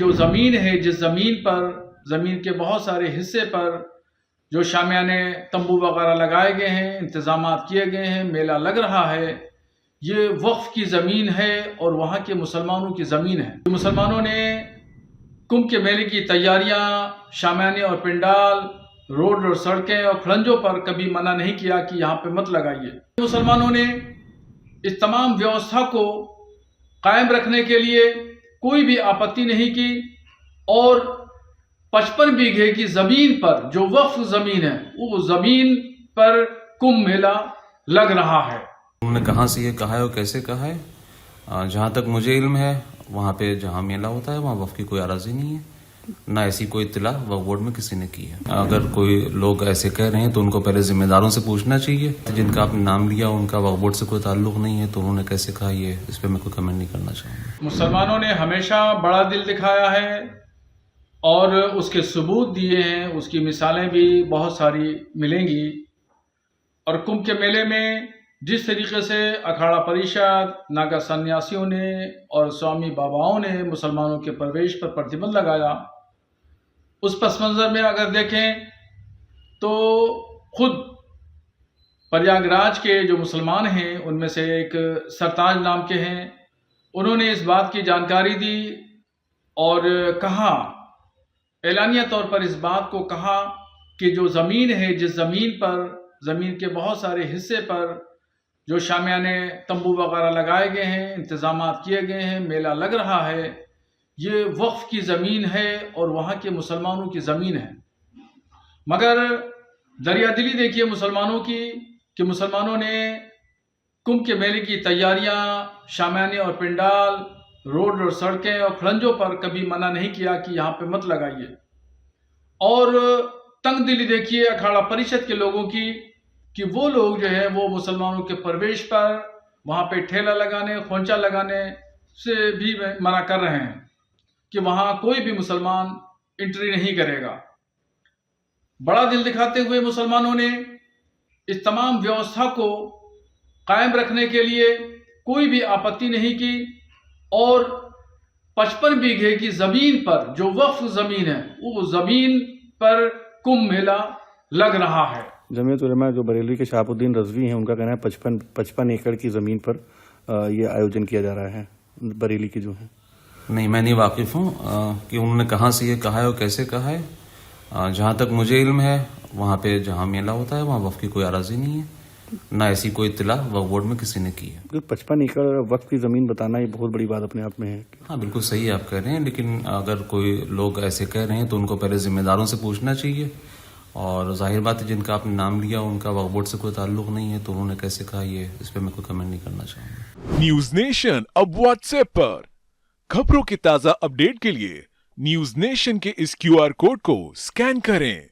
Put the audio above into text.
जो ज़मीन है, जिस ज़मीन पर, ज़मीन के बहुत सारे हिस्से पर जो शामियाने तंबू वगैरह लगाए गए हैं, इंतज़ामात किए गए हैं, मेला लग रहा है, ये वक्फ़ की ज़मीन है और वहाँ के मुसलमानों की ज़मीन है। मुसलमानों ने कुंभ के मेले की तैयारियां, शामियाने और पंडाल, रोड और सड़कें और खड़ंजों पर कभी मना नहीं किया कि यहाँ पे मत लगाइए। मुसलमानों ने इस तमाम व्यवस्था को कायम रखने के लिए कोई भी आपत्ति नहीं की और 55 बीघे की ज़मीन पर जो वक्फ ज़मीन है, वो ज़मीन पर कुंभ मेला लग रहा है। उन्होंने कहाँ से ये कहा है और कैसे कहा है? जहाँ तक मुझे इल्म है, वहाँ पे जहाँ मेला होता है वहाँ वक्फ की कोई आराजी नहीं है, ना ऐसी कोई इत्तला वक्फ बोर्ड में किसी ने की है। अगर कोई लोग ऐसे कह रहे हैं तो उनको पहले जिम्मेदारों से पूछना चाहिए। जिनका आपने नाम लिया उनका वक्फ बोर्ड से कोई ताल्लुक नहीं है, तो उन्होंने कैसे कहा, ये इस पर मैं कोई कमेंट नहीं करना चाहूँगा। मुसलमानों ने हमेशा बड़ा दिल दिखाया है और उसके सबूत दिए हैं, उसकी मिसालें भी बहुत सारी मिलेंगी। और कुंभ के मेले में जिस तरीके से अखाड़ा परिषद, नागा सन्यासियों ने और स्वामी बाबाओं ने मुसलमानों के प्रवेश पर प्रतिबंध लगाया, उस पस मंज़र में अगर देखें तो खुद प्रयागराज के जो मुसलमान हैं उनमें से एक सरताज नाम के हैं, उन्होंने इस बात की जानकारी दी और कहा, एलानिया तौर पर इस बात को कहा कि जो ज़मीन है, जिस ज़मीन पर, ज़मीन के बहुत सारे हिस्से पर जो शामियाने तंबू वगैरह लगाए गए हैं, इंतज़ामात किए गए हैं, मेला लग रहा है, ये वक्फ़ की ज़मीन है और वहाँ के मुसलमानों की ज़मीन है। मगर दरियादिली देखिए मुसलमानों की कि मुसलमानों ने कुंभ के मेले की तैयारियां, शामियाने और पंडाल, रोड और सड़कें और खड़ंजों पर कभी मना नहीं किया कि यहाँ पे मत लगाइए। और तंग दिली देखिए अखाड़ा परिषद के लोगों की कि वो लोग जो है वो मुसलमानों के प्रवेश पर वहाँ पे ठेला लगाने, खोंचा लगाने से भी मना कर रहे हैं कि वहाँ कोई भी मुसलमान एंट्री नहीं करेगा। बड़ा दिल दिखाते हुए मुसलमानों ने इस तमाम व्यवस्था को कायम रखने के लिए कोई भी आपत्ति नहीं की और 55 बीघे की ज़मीन पर जो वक्फ ज़मीन है, वो ज़मीन पर कुंभ मेला लग रहा है। जमीयत उलमा जो बरेली के शहाबुद्दीन रज़वी हैं, उनका कहना है 55 एकड़ की ज़मीन पर ये आयोजन किया जा रहा है, बरेली की जो है। नहीं, मैं नहीं वाकिफ़ हूँ कि उन्होंने कहाँ से ये कहा है और कैसे कहा है। जहाँ तक मुझे इल्म है, वहाँ पे जहाँ मेला होता है वहाँ वक्फ की कोई आराजी नहीं है, ना ऐसी कोई इत्तला वक्फ बोर्ड में किसी ने की है। 55 एकड़ वक्फ की ज़मीन बताना ये बहुत बड़ी बात अपने आप में है। हाँ, बिल्कुल सही आप कह रहे हैं, लेकिन अगर कोई लोग ऐसे कह रहे हैं तो उनको पहले जिम्मेदारों से पूछना चाहिए। और जाहिर बात है, जिनका आपने नाम लिया उनका वक्फ बोर्ड से कोई ताल्लुक नहीं है, तो उन्होंने कैसे कहा, ये इस पर मैं कोई कमेंट नहीं करना चाहूँगा। न्यूज नेशन अब व्हाट्सएप पर खबरों के ताज़ा अपडेट के लिए न्यूज नेशन के इस QR कोड को स्कैन करें।